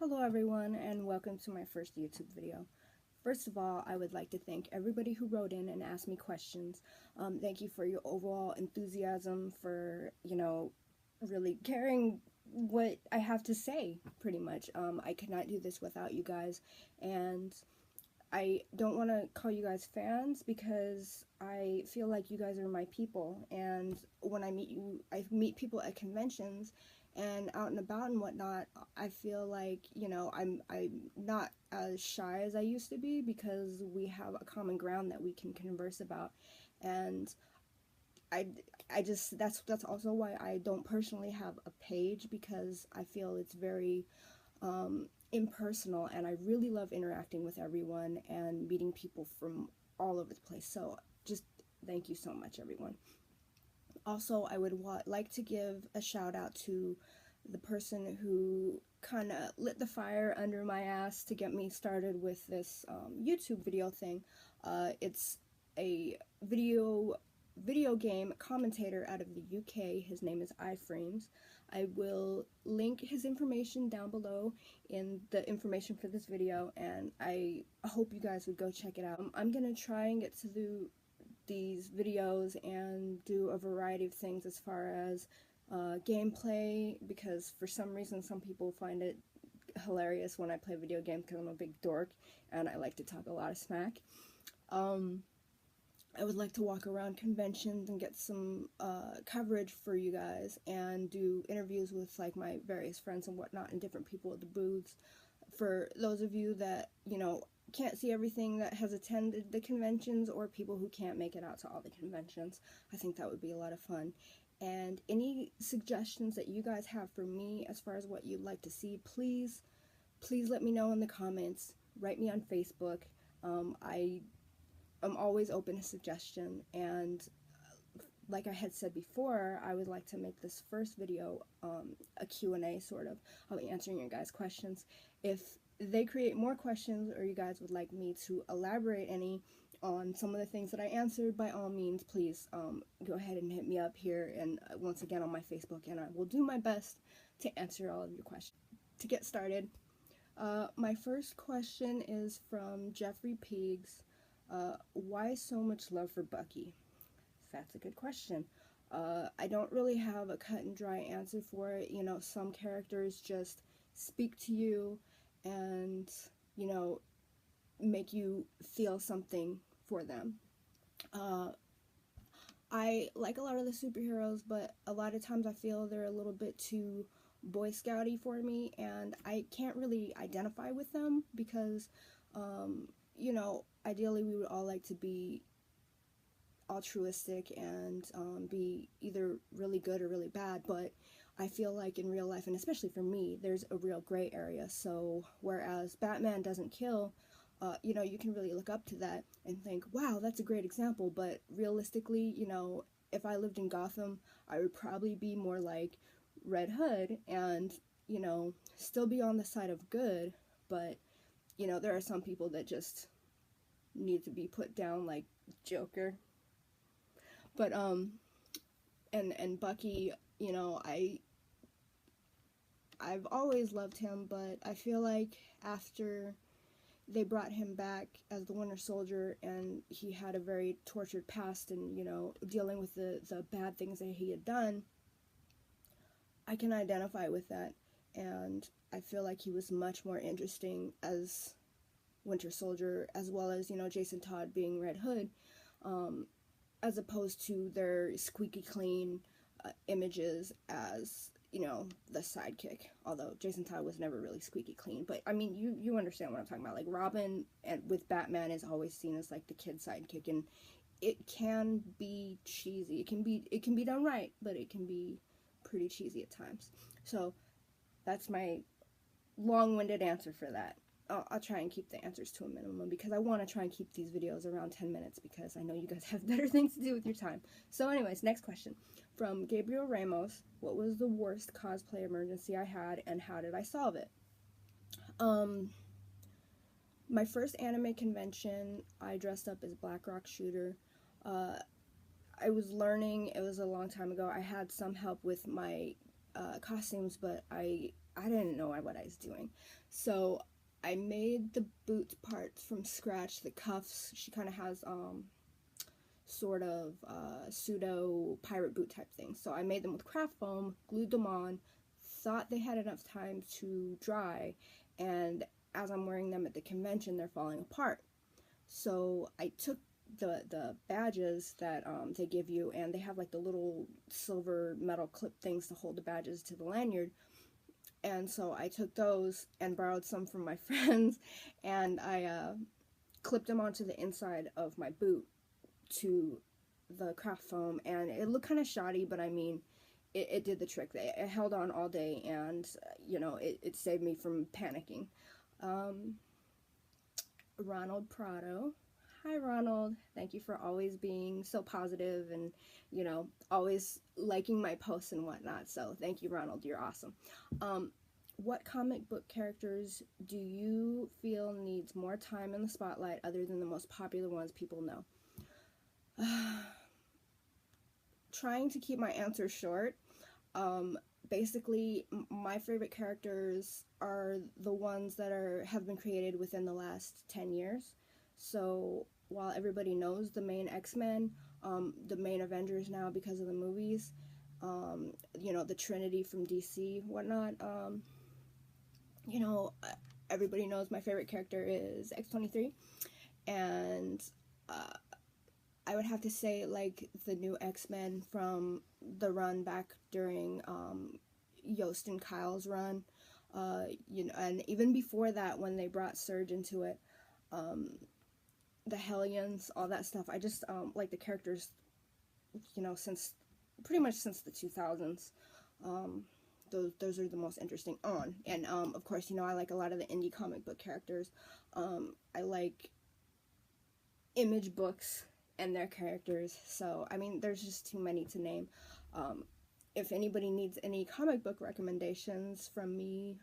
Hello everyone and welcome to my first YouTube video. First of all, I would like to thank everybody who wrote in and asked me questions. Thank you for your overall enthusiasm, for, really caring what I have to say, pretty much. I could not do this without you guys, and I don't want to call you guys fans because I feel like you guys are my people, and when I meet people at conventions and out and about and whatnot. I feel like, I'm not as shy as I used to be because we have a common ground that we can converse about, and I just that's also why I don't personally have a page, because I feel it's very impersonal, and I really love interacting with everyone and meeting people from all over the place. So just thank you so much, everyone. Also, I would like to give a shout out to the person who kind of lit the fire under my ass to get me started with this YouTube video thing. It's a video game commentator out of the UK. His name is iFrames. I will link his information down below in the information for this video, and I hope you guys would go check it out. I'm gonna try and get to these videos and do a variety of things as far as gameplay, because for some reason some people find it hilarious when I play video games because I'm a big dork and I like to talk a lot of smack. I would like to walk around conventions and get some coverage for you guys and do interviews with like my various friends and whatnot and different people at the booths. For those of you that, can't see everything, that has attended the conventions, or people who can't make it out to all the conventions, I think that would be a lot of fun. And any suggestions that you guys have for me as far as what you'd like to see, please let me know in the comments. Write me on Facebook. I'm always open to suggestion, and like I had said before, I would like to make this first video a Q&A sort of. I'll be answering your guys' questions. If they create more questions, or you guys would like me to elaborate any on some of the things that I answered, by all means, please go ahead and hit me up here, and once again on my Facebook, and I will do my best to answer all of your questions. To get started, my first question is from Jeffrey Peegs. Why so much love for Bucky? That's a good question. I don't really have a cut and dry answer for it. Some characters just speak to you and, make you feel something for them. I like a lot of the superheroes, but a lot of times I feel they're a little bit too Boy Scouty for me, and I can't really identify with them because, ideally we would all like to be altruistic and be either really good or really bad, but I feel like in real life, and especially for me, there's a real gray area. So whereas Batman doesn't kill, you can really look up to that and think, wow, that's a great example, but realistically, if I lived in Gotham, I would probably be more like Red Hood and, still be on the side of good, but, there are some people that just need to be put down, like Joker. But, and Bucky, I've always loved him, but I feel like after they brought him back as the Winter Soldier, and he had a very tortured past and, dealing with the bad things that he had done, I can identify with that, and I feel like he was much more interesting as Winter Soldier, as well as, Jason Todd being Red Hood, as opposed to their squeaky clean images as, the sidekick. Although Jason Todd was never really squeaky clean, but I mean, you understand what I'm talking about. Like Robin with Batman is always seen as like the kid sidekick, and it can be cheesy. It can be done right, but it can be pretty cheesy at times. So that's my long-winded answer for that. I'll try and keep the answers to a minimum because I want to try and keep these videos around 10 minutes because I know you guys have better things to do with your time. So anyways, next question. From Gabriel Ramos, what was the worst cosplay emergency I had and how did I solve it? My first anime convention, I dressed up as Black Rock Shooter. I was learning, it was a long time ago. I had some help with my costumes, but I I didn't know what I was doing. So I made the boot parts from scratch, the cuffs. She kind of has sort of pseudo pirate boot type thing. So I made them with craft foam, glued them on, thought they had enough time to dry, and as I'm wearing them at the convention, they're falling apart. So I took the badges that they give you, and they have like the little silver metal clip things to hold the badges to the lanyard. And so I took those and borrowed some from my friends, and I clipped them onto the inside of my boot to the craft foam, and it looked kind of shoddy, but I mean, it did the trick. It held on all day, and you know, it saved me from panicking. Ronald Prado. Hi, Ronald. Thank you for always being so positive and, you know, always liking my posts and whatnot. So thank you, Ronald. You're awesome. What comic book characters do you feel needs more time in the spotlight other than the most popular ones people know? Trying to keep my answer short. Basically, my favorite characters are the ones that have been created within the last 10 years. So while everybody knows the main X-Men, the main Avengers now because of the movies, you know, the Trinity from DC, whatnot, you know, everybody knows my favorite character is X-23, and I would have to say, like, the new X-Men from the run back during Yost and Kyle's run, you know, and even before that when they brought Surge into it, the Hellions, all that stuff. I just like the characters, you know, pretty much since the 2000s. Those are the most interesting on. And of course, you know, I like a lot of the indie comic book characters. I like Image books and their characters. So, I mean, there's just too many to name. If anybody needs any comic book recommendations from me,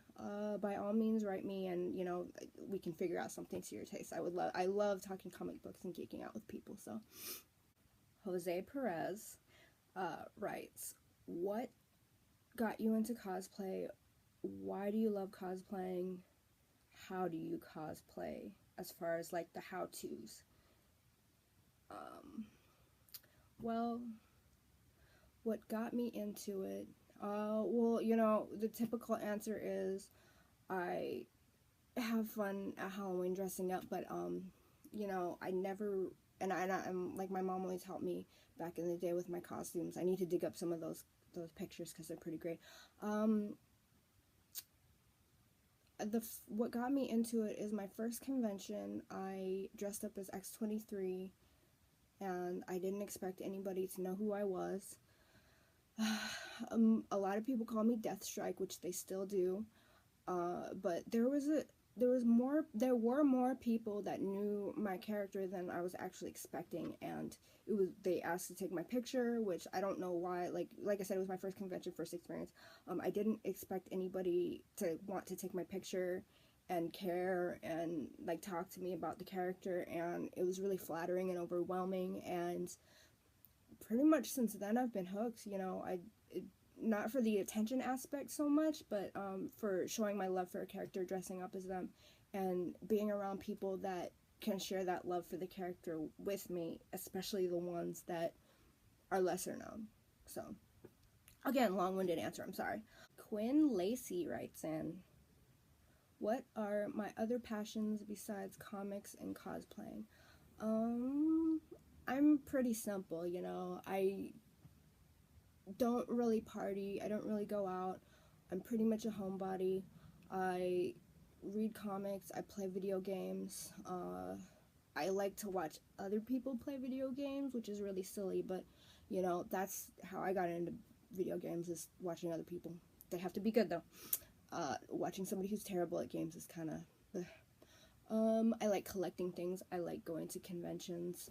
by all means, write me, and, you know, we can figure out something to your taste. I love talking comic books and geeking out with people, so. Jose Perez writes, what got you into cosplay? Why do you love cosplaying? How do you cosplay? As far as, like, the how-tos. Well, what got me into it? Well, you know, the typical answer is I have fun at Halloween dressing up, but, you know, I never, I'm like, my mom always helped me back in the day with my costumes. I need to dig up some of those pictures because they're pretty great. What got me into it is my first convention. I dressed up as X-23, and I didn't expect anybody to know who I was. A lot of people call me Deathstrike, which they still do, but there were more people that knew my character than I was actually expecting, and they asked to take my picture, which I don't know why. Like I said, it was my first convention, first experience. I didn't expect anybody to want to take my picture and care and, like, talk to me about the character, and it was really flattering and overwhelming, and pretty much since then I've been hooked. You know, not for the attention aspect so much, but for showing my love for a character, dressing up as them, and being around people that can share that love for the character with me, especially the ones that are lesser known. So, again, long-winded answer, I'm sorry. Quinn Lacey writes in, what are my other passions besides comics and cosplaying? I'm pretty simple, you know. I don't really party. I don't really go out. I'm pretty much a homebody. I read comics. I play video games. I like to watch other people play video games, which is really silly, but, you know, that's how I got into video games, is watching other people. They have to be good, though. Watching somebody who's terrible at games is kind of... I like collecting things. I like going to conventions.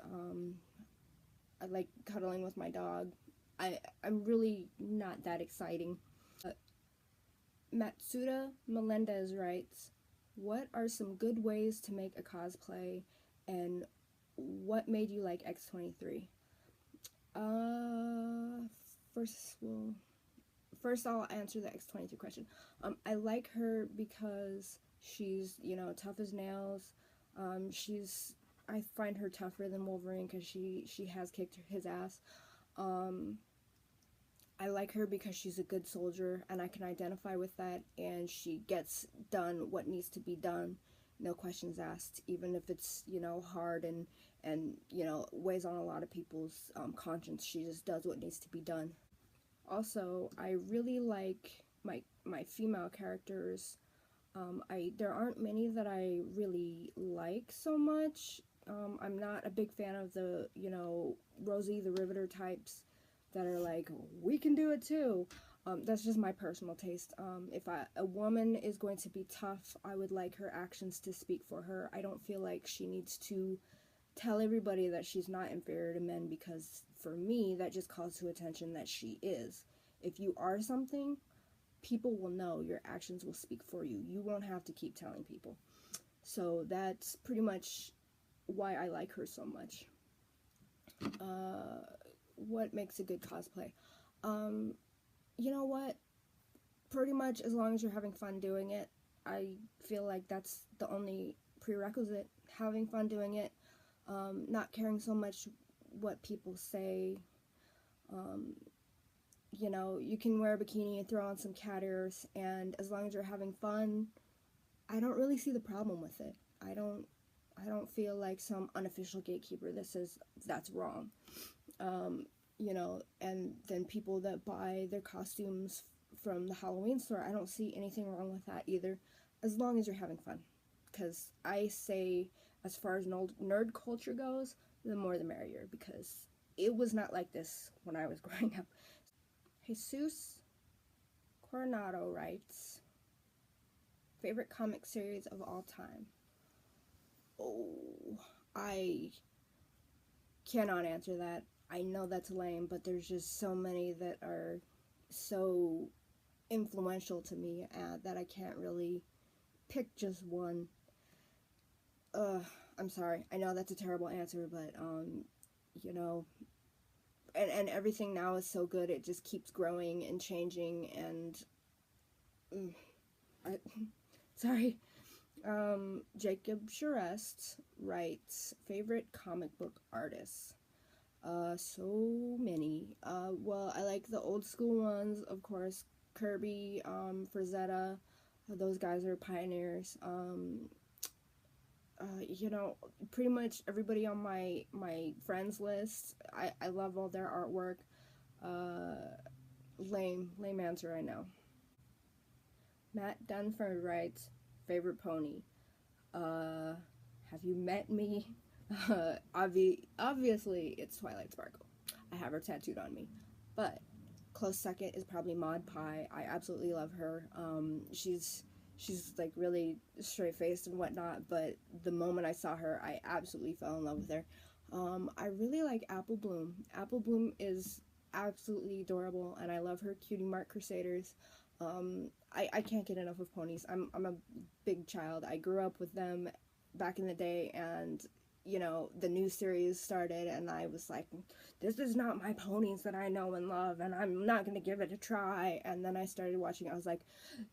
I like cuddling with my dog. I'm really not that exciting. Matsuda Melendez writes, what are some good ways to make a cosplay, and what made you like first I'll answer the X-23 question. I like her because she's, you know, tough as nails. I find her tougher than Wolverine because she has kicked his ass. I like her because she's a good soldier, and I can identify with that, and she gets done what needs to be done, no questions asked, even if it's, you know, hard and you know, weighs on a lot of people's conscience. She just does what needs to be done. Also, I really like my female characters. There aren't many that I really like so much. I'm not a big fan of the, you know, Rosie the Riveter types that are like, we can do it too. That's just my personal taste. If a woman is going to be tough, I would like her actions to speak for her. I don't feel like she needs to tell everybody that she's not inferior to men, because for me, that just calls to attention that she is. If you are something, people will know. Your actions will speak for you. You won't have to keep telling people. So that's pretty much why I like her so much. What makes a good cosplay? You know what? Pretty much as long as you're having fun doing it, I feel like that's the only prerequisite. Having fun doing it, not caring so much what people say. You know, you can wear a bikini and throw on some cat ears, and as long as you're having fun, I don't really see the problem with it. I don't feel like some unofficial gatekeeper that says that's wrong. You know, and then people that buy their costumes from the Halloween store, I don't see anything wrong with that either, as long as you're having fun. Because I say, as far as nerd culture goes, the more the merrier, because it was not like this when I was growing up. Jesus Coronado writes, favorite comic series of all time. Oh, I cannot answer that. I know that's lame, but there's just so many that are so influential to me that I can't really pick just one. I'm sorry. I know that's a terrible answer, but you know, and everything now is so good. It just keeps growing and changing, and sorry. Jacob Charest writes, favorite comic book artists. So many. Well, I like the old school ones, of course. Kirby, Frazetta, those guys are pioneers. You know, pretty much everybody on my friends list, I love all their artwork. Lame answer, I know. Matt Dunford writes, favorite pony. Have you met me? Obviously, it's Twilight Sparkle. I have her tattooed on me. But close second is probably Maud Pie. I absolutely love her. She's like really straight-faced and whatnot, but the moment I saw her, I absolutely fell in love with her. I really like Apple Bloom. Apple Bloom is absolutely adorable, and I love her Cutie Mark Crusaders. I can't get enough of ponies. I'm a big child. I grew up with them back in the day, and you know, the new series started, and I was like, this is not my ponies that I know and love, and I'm not gonna give it a try. And then I started watching. I was like,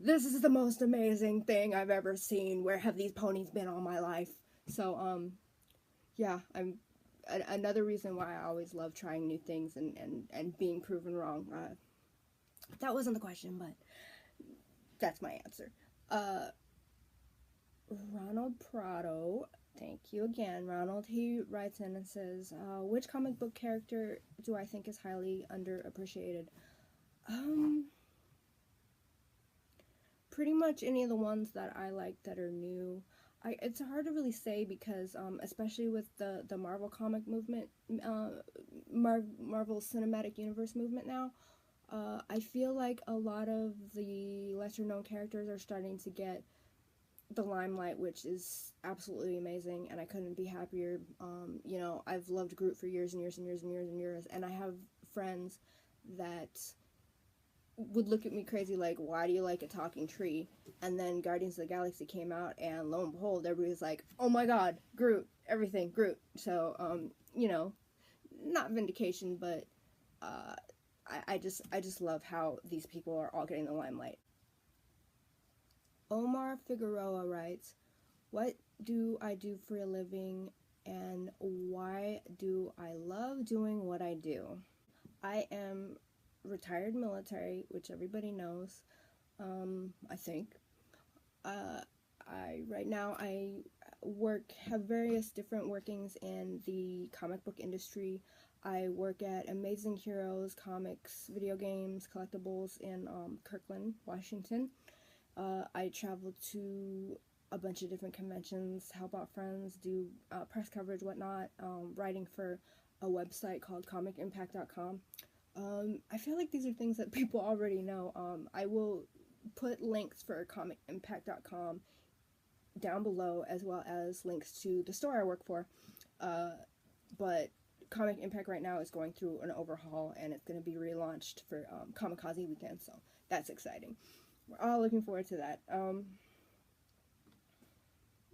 this is the most amazing thing I've ever seen. Where have these ponies been all my life? So yeah, I'm another reason why I always love trying new things and being proven wrong. That wasn't the question, but that's my answer. Ronald Prado, thank you again, Ronald. He writes in and says, which comic book character do I think is highly underappreciated? Pretty much any of the ones that I like that are new. It's hard to really say because, especially with the Marvel comic movement, Marvel Cinematic Universe movement now, I feel like a lot of the lesser-known characters are starting to get the limelight, which is absolutely amazing, and I couldn't be happier. You know, I've loved Groot for years and years and years and years and years, and I have friends that would look at me crazy like, why do you like a talking tree? And then Guardians of the Galaxy came out, and lo and behold, everybody's like, oh my god, Groot, everything, Groot. So, you know, not vindication, but I just love how these people are all getting the limelight. Omar Figueroa writes, "What do I do for a living, and why do I love doing what I do?" I am retired military, which everybody knows, I think. Right now I have various different workings in the comic book industry. I work at Amazing Heroes Comics, video games, collectibles in Kirkland, Washington. I travel to a bunch of different conventions, help out friends, do press coverage, whatnot, writing for a website called comicimpact.com. I feel like these are things that people already know. I will put links for comicimpact.com down below, as well as links to the store I work for. But Comic Impact right now is going through an overhaul, and it's going to be relaunched for Kamikaze weekend, so that's exciting. We're all looking forward to that.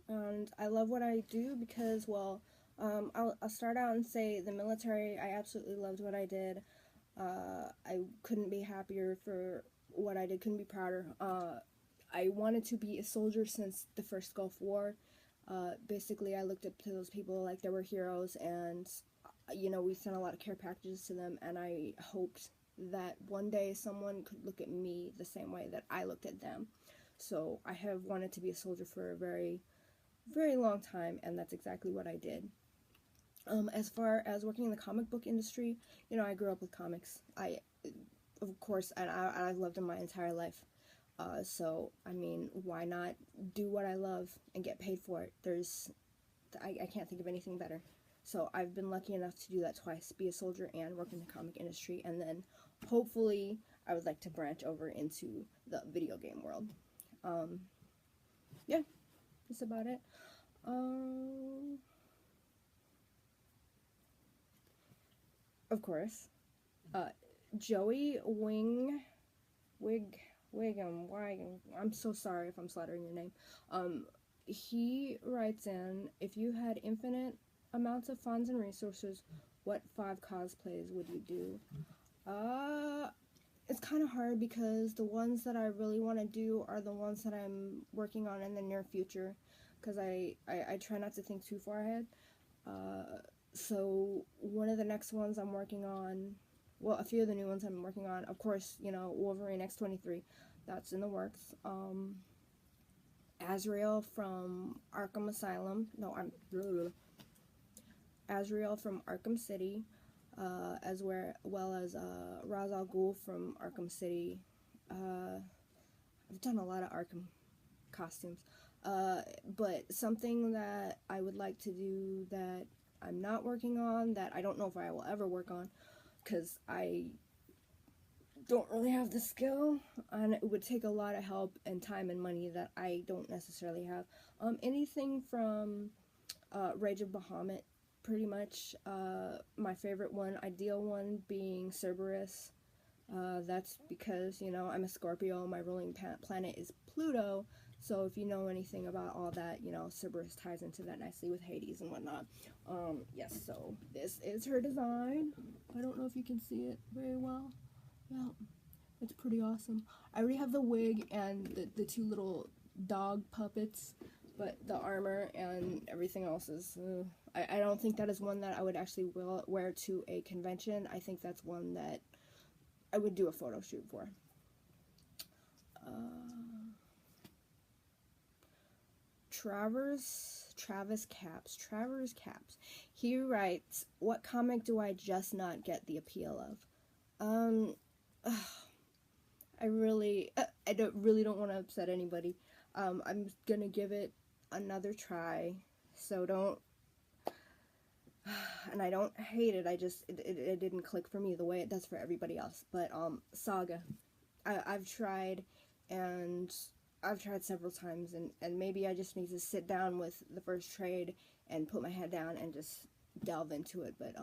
And I love what I do because, well, I'll start out and say the military, I absolutely loved what I did. I couldn't be happier for what I did, couldn't be prouder. I wanted to be a soldier since the first Gulf War. Basically, I looked up to those people like they were heroes, and, you know, we sent a lot of care packages to them, and I hoped that one day someone could look at me the same way that I looked at them. So I have wanted to be a soldier for a very, very long time, and that's exactly what I did. As far as working in the comic book industry, you know, I grew up with comics. Of course, and I've loved them my entire life. So, I mean, why not do what I love and get paid for it? I can't think of anything better. So I've been lucky enough to do that twice, be a soldier and work in the comic industry, and then hopefully I would like to branch over into the video game world. Yeah, that's about it. Of course, Joey Wiggum, I'm so sorry if I'm slaughtering your name. He writes in, if you had infinite amounts of funds and resources, what 5 cosplays would you do? It's kind of hard because the ones that I really want to do are the ones that I'm working on in the near future, because I try not to think too far ahead. So one of the next ones I'm working on, well, a few of the new ones I'm working on, of course, you know, Wolverine X-23, that's in the works. Azrael from Arkham Asylum, Azrael from Arkham City, as well as Ra's al Ghul from Arkham City. I've done a lot of Arkham costumes, but something that I would like to do that I'm not working on, that I don't know if I will ever work on, because I don't really have the skill, and it would take a lot of help and time and money that I don't necessarily have. Anything from Rage of Bahamut, pretty much. My favorite one, ideal one, being Cerberus. That's because, you know, I'm a Scorpio, my ruling planet is Pluto, so if you know anything about all that, you know, Cerberus ties into that nicely with Hades and whatnot. Yes, so this is her design. I don't know if you can see it very well. Yeah, it's pretty awesome. I already have the wig and the 2 little dog puppets, but the armor and everything else is, I don't think that is one that I would actually wear to a convention. I think that's one that I would do a photo shoot for. Travis Caps. He writes, what comic do I just not get the appeal of? I really don't want to upset anybody. I'm gonna give it another try, so don't, and I don't hate it, it didn't click for me the way it does for everybody else. But Saga, I've tried, and I've tried several times, and maybe I just need to sit down with the first trade and put my head down and just delve into it. But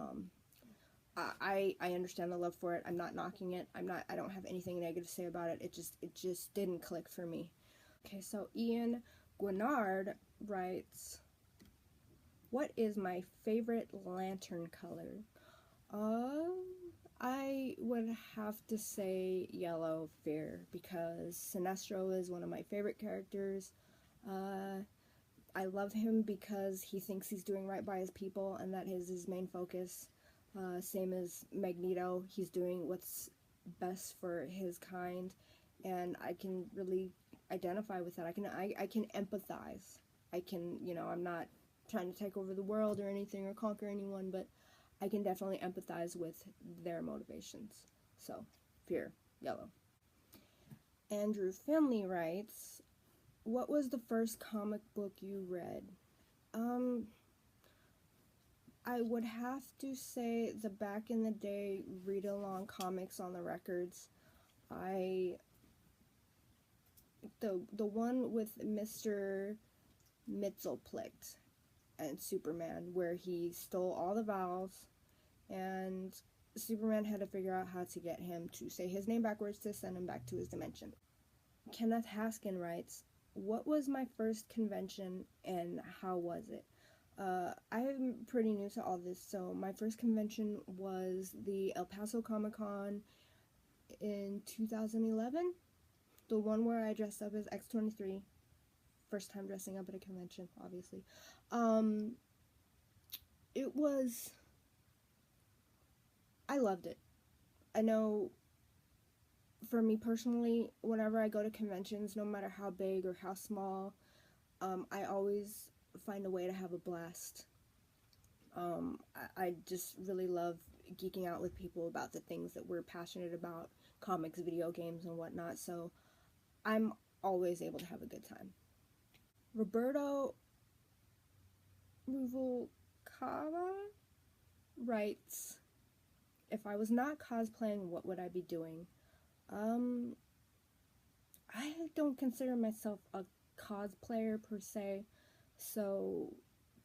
I understand the love for it. I'm not knocking it. I don't have anything negative to say about it. It just didn't click for me. Okay, so Ian Guinard writes, what is my favorite lantern color? I would have to say Yellow Fear, because Sinestro is one of my favorite characters. I love him because he thinks he's doing right by his people, and that is his main focus. Same as Magneto, he's doing what's best for his kind, and I can really identify with that. I can empathize. I can, I'm not trying to take over the world or anything or conquer anyone, but I can definitely empathize with their motivations. So, Fear, Yellow. Andrew Finley writes, what was the first comic book you read? I would have to say the back in the day read-along comics on the records. The one with Mr. Mitzelplicht and Superman, where he stole all the vowels, and Superman had to figure out how to get him to say his name backwards to send him back to his dimension. Kenneth Haskin writes, what was my first convention and how was it? I'm pretty new to all this, so my first convention was the El Paso Comic Con in 2011. The one where I dressed up as X-23. First time dressing up at a convention, obviously. I loved it. I know, for me personally, whenever I go to conventions, no matter how big or how small, I always find a way to have a blast. I just really love geeking out with people about the things that we're passionate about, comics, video games, and whatnot, so I'm always able to have a good time. Roberto Ruvalcaba writes, if I was not cosplaying, what would I be doing? I don't consider myself a cosplayer per se, so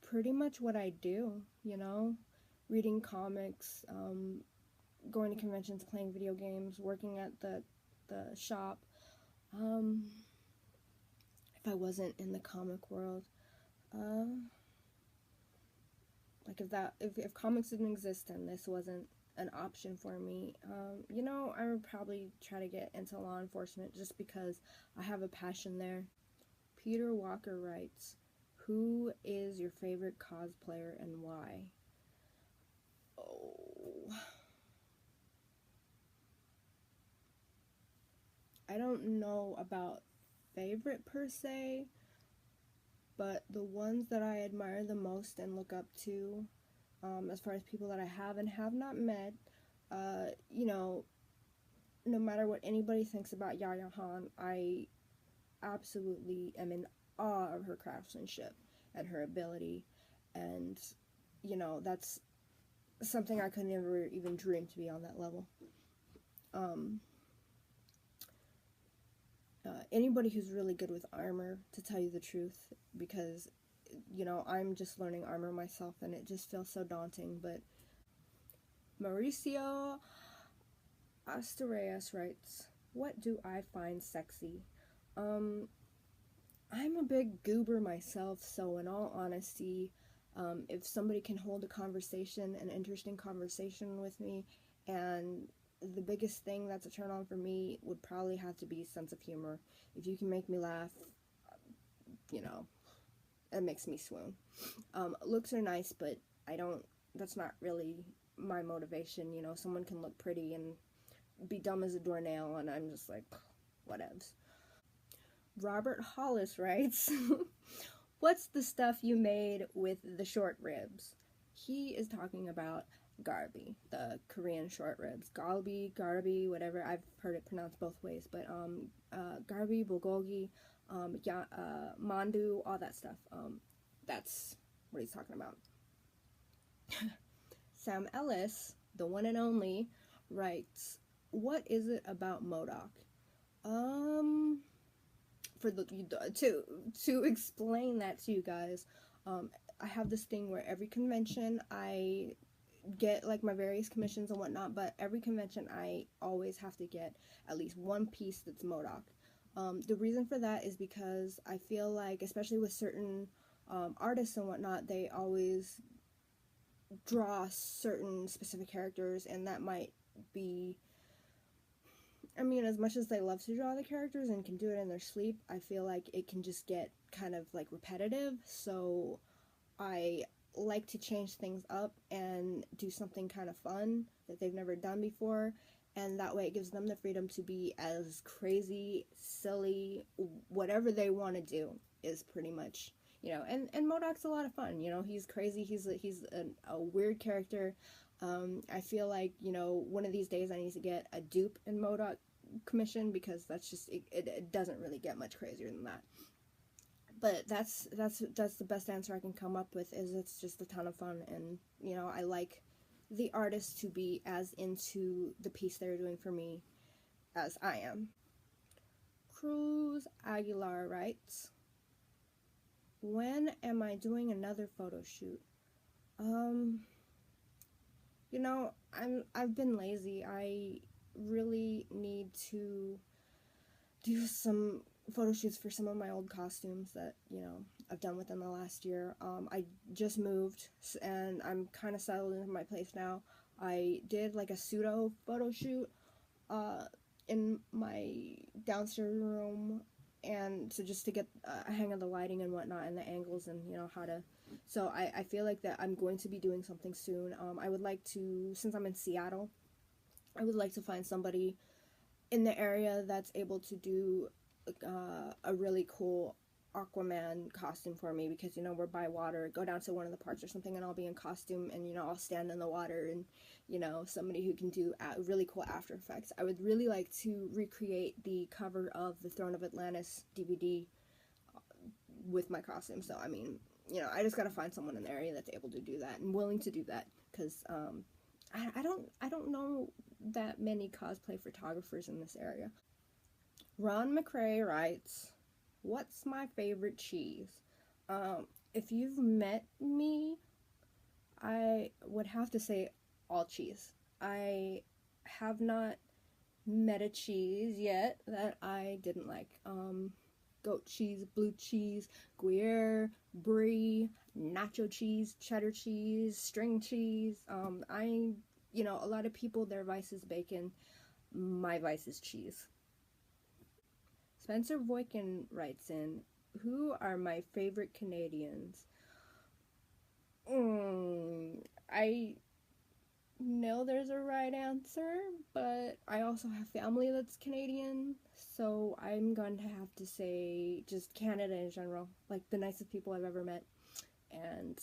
pretty much what I do, reading comics, going to conventions, playing video games, working at the shop. If I wasn't in the comic world, like if comics didn't exist and this wasn't an option for me, I would probably try to get into law enforcement just because I have a passion there. Peter Walker writes, who is your favorite cosplayer and why? Oh, I don't know about favorite per se, but the ones that I admire the most and look up to, as far as people that I have and have not met, no matter what anybody thinks about Yaya Han, I absolutely am in awe of her craftsmanship and her ability, and that's something I could never even dream to be on that level. Anybody who's really good with armor, to tell you the truth, because I'm just learning armor myself and it just feels so daunting. But Mauricio Astoreas writes, what do I find sexy? I'm a big goober myself, so in all honesty, if somebody can hold an interesting conversation with me, and the biggest thing that's a turn on for me would probably have to be sense of humor. If you can make me laugh, it makes me swoon. Looks are nice, but that's not really my motivation. Someone can look pretty and be dumb as a doornail, and I'm just like, whatevs. Robert Hollis writes, what's the stuff you made with the short ribs? He is talking about Garby, the Korean short ribs. Garby, whatever. I've heard it pronounced both ways, but Garby, bulgogi, mandu, all that stuff. That's what he's talking about. Sam Ellis, the one and only, writes, what is it about MODOK? To explain that to you guys, I have this thing where every convention I get like my various commissions and whatnot, but every convention I always have to get at least one piece that's MODOK. The reason for that is because I feel like, especially with certain artists and whatnot, they always draw certain specific characters, and that might be, I mean, as much as they love to draw the characters and can do it in their sleep, I feel like it can just get kind of like repetitive. So I like to change things up and do something kind of fun that they've never done before, and that way it gives them the freedom to be as crazy, silly, whatever they want to do is pretty much, you know. And MODOK's a lot of fun, you know. He's crazy, he's a weird character. I feel like, you know, one of these days I need to get a dupe in MODOK commission, because that's just, it doesn't really get much crazier than that. But that's the best answer I can come up with, is it's just a ton of fun, and, you know, I like the artist to be as into the piece they're doing for me as I am. Cruz Aguilar writes, when am I doing another photo shoot? You know, I've been lazy. I really need to do some photo shoots for some of my old costumes that, you know, I've done within the last year. I just moved, and I'm kind of settled into my place now. I did like a pseudo photo shoot in my downstairs room, and so just to get a hang of the lighting and whatnot, and the angles, and, you know, how to, so I feel like that I'm going to be doing something soon. I would like to, since I'm in Seattle, I would like to find somebody in the area that's able to do a really cool Aquaman costume for me, because, you know, we're by water. Go down to one of the parks or something, and I'll be in costume, and, you know, I'll stand in the water, and, you know, somebody who can do really cool After Effects. I would really like to recreate the cover of the Throne of Atlantis DVD with my costume. So, I mean, you know, I just gotta find someone in the area that's able to do that and willing to do that, because I don't know that many cosplay photographers in this area. Ron McRae writes, what's my favorite cheese? If you've met me, I would have to say all cheese. I have not met a cheese yet that I didn't like. Goat cheese, blue cheese, Gruyere, brie, nacho cheese, cheddar cheese, string cheese. You know, a lot of people, their vice is bacon. My vice is cheese. Spencer Voikin writes in, who are my favorite Canadians? I know there's a right answer, but I also have family that's Canadian, so I'm going to have to say just Canada in general, like the nicest people I've ever met, and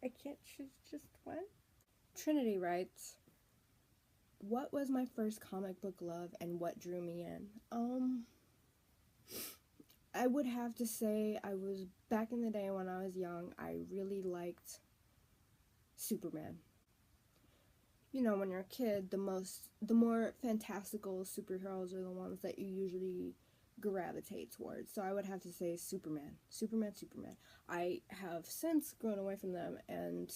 I can't choose just one. Trinity writes, what was my first comic book love and what drew me in? I would have to say I was, back in the day when I was young, I really liked Superman. You know, when you're a kid, the more fantastical superheroes are the ones that you usually gravitate towards. So I would have to say Superman. Superman. I have since grown away from them, and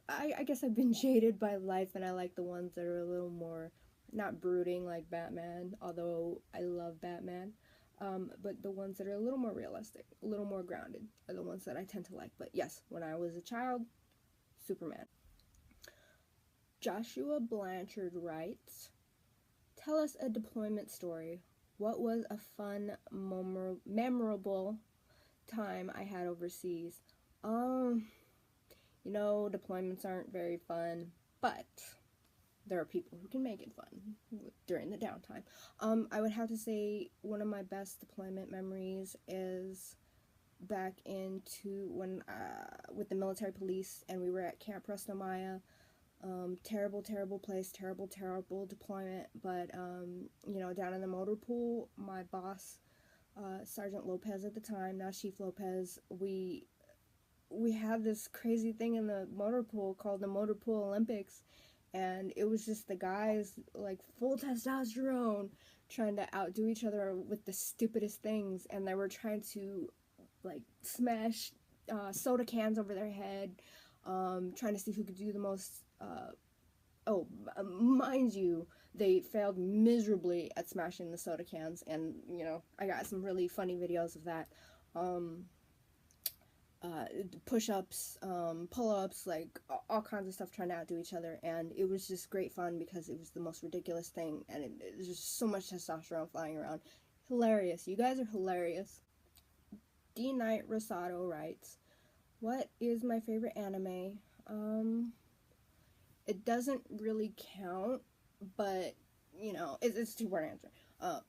I guess I've been jaded by life, and I like the ones that are a little more, not brooding like Batman, although I love Batman, but the ones that are a little more realistic, a little more grounded, are the ones that I tend to like. But yes, when I was a child, Superman. Joshua Blanchard writes, tell us a deployment story. What was a fun, memorable time I had overseas? You know, deployments aren't very fun, but there are people who can make it fun during the downtime. I would have to say one of my best deployment memories is back into when, with the military police, and we were at Camp Presto Maya. Terrible place, terrible deployment, but, you know, down in the motor pool, my boss, Sergeant Lopez at the time, now Chief Lopez, we had this crazy thing in the motor pool called the Motor Pool Olympics, and it was just the guys, like, full testosterone, trying to outdo each other with the stupidest things, and they were trying to, like, smash soda cans over their head, trying to see who could do the most. Mind you, they failed miserably at smashing the soda cans, and, you know, I got some really funny videos of that. push-ups, pull-ups, like all kinds of stuff, trying to outdo each other, and it was just great fun because it was the most ridiculous thing, and it was just so much testosterone flying around. Hilarious. You guys are hilarious. D. Knight Rosado writes, what is my favorite anime? It doesn't really count, but, you know, it's a two-part answer.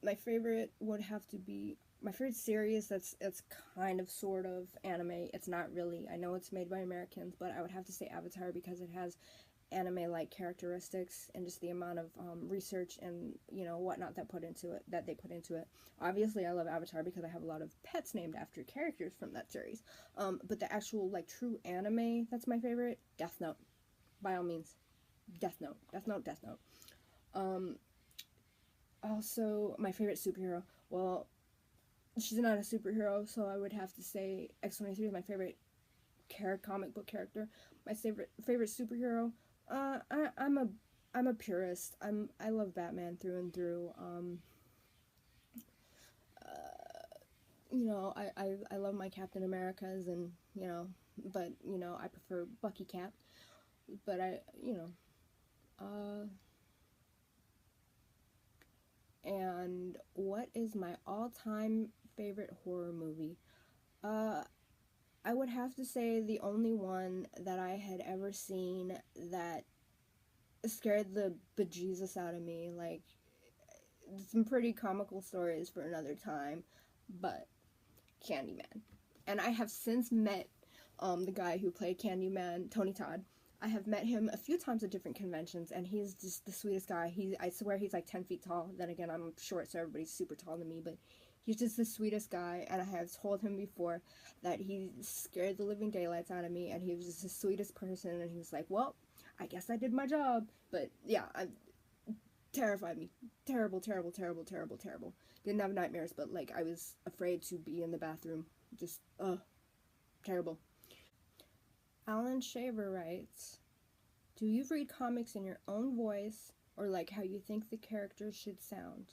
My favorite would have to be, my favorite series that's kind of sort of anime. It's not really. I know it's made by Americans, but I would have to say Avatar because it has anime-like characteristics and just the amount of research and, you know, whatnot that they put into it. Obviously, I love Avatar because I have a lot of pets named after characters from that series. But the actual, like, true anime that's my favorite, Death Note. By all means, Death Note. Death Note, Death Note. Also, my favorite superhero, well, she's not a superhero, so I would have to say X-23 is my favorite comic book character. My favorite superhero, I'm a purist. I love Batman through and through. You know, I love my Captain Americas, and, you know, but, you know, I prefer Bucky Cap. But and what is my all-time favorite horror movie? I would have to say the only one that I had ever seen that scared the bejesus out of me, like, some pretty comical stories for another time, but Candyman. And I have since met the guy who played Candyman, Tony Todd. I have met him a few times at different conventions, and he's just the sweetest guy. I swear he's like 10 feet tall. Then again, I'm short, so everybody's super tall than me, but he's just the sweetest guy, and I have told him before that he scared the living daylights out of me, and he was just the sweetest person, and he was like, well, I guess I did my job. But yeah, terrified me. Terrible, terrible, terrible, terrible, terrible. Didn't have nightmares, but, like, I was afraid to be in the bathroom. Just, terrible. Alan Shaver writes, do you read comics in your own voice, or like how you think the characters should sound?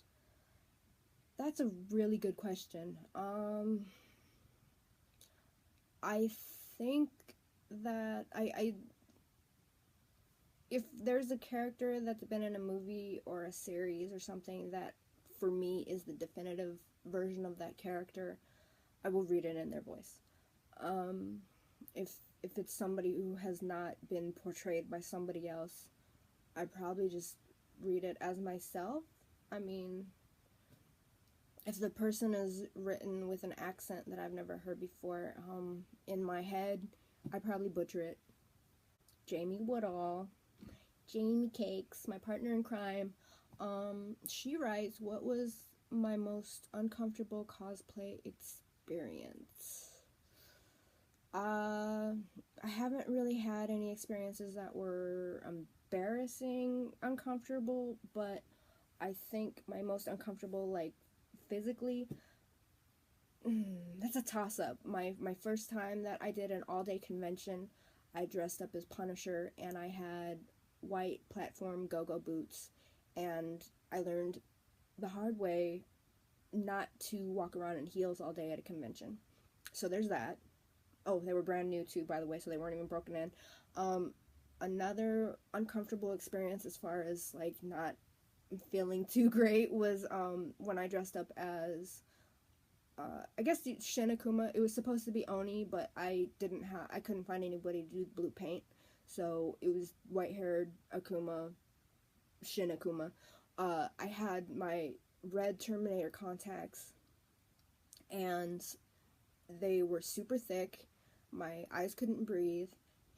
That's a really good question. I think that if there's a character that's been in a movie or a series or something that for me is the definitive version of that character, I will read it in their voice. If it's somebody who has not been portrayed by somebody else, I probably just read it as myself. I mean, if the person is written with an accent that I've never heard before, in my head, I probably butcher it. Jamie Woodall, Jamie Cakes, my partner in crime, she writes, what was my most uncomfortable cosplay experience? I haven't really had any experiences that were embarrassing, uncomfortable, but I think my most uncomfortable, like, physically, that's a toss-up. My first time that I did an all-day convention, I dressed up as Punisher, and I had white platform go-go boots, and I learned the hard way not to walk around in heels all day at a convention. So there's that. Oh, they were brand new too, by the way, so they weren't even broken in. Another uncomfortable experience as far as, like, not feeling too great was when I dressed up as I guess Shin Akuma. It was supposed to be Oni, but I couldn't find anybody to do blue paint, so it was white-haired Akuma, Shin Akuma. I had my red Terminator contacts, and they were super thick. My eyes couldn't breathe,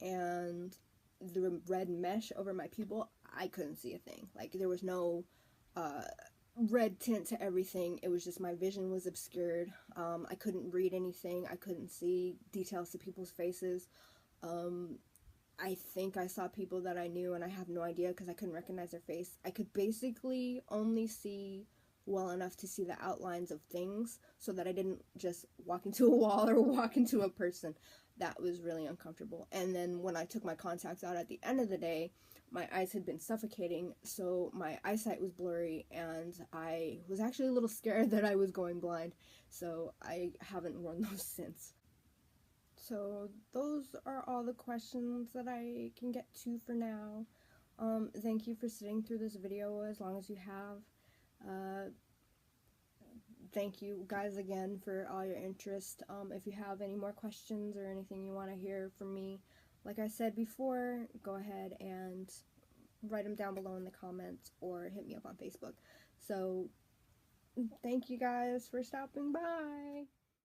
and the red mesh over my pupil, I couldn't see a thing. Like, there was no red tint to everything. It was just my vision was obscured. I couldn't read anything. I couldn't see details to people's faces. I think I saw people that I knew, and I have no idea because I couldn't recognize their face. I could basically only see well enough to see the outlines of things so that I didn't just walk into a wall or walk into a person. That was really uncomfortable. And then when I took my contacts out at the end of the day, my eyes had been suffocating, so my eyesight was blurry, and I was actually a little scared that I was going blind, so I haven't worn those since. So those are all the questions that I can get to for now. Thank you for sitting through this video as long as you have. Thank you guys again for all your interest. If you have any more questions or anything you want to hear from me, like I said before, go ahead and write them down below in the comments or hit me up on Facebook. So thank you guys for stopping by.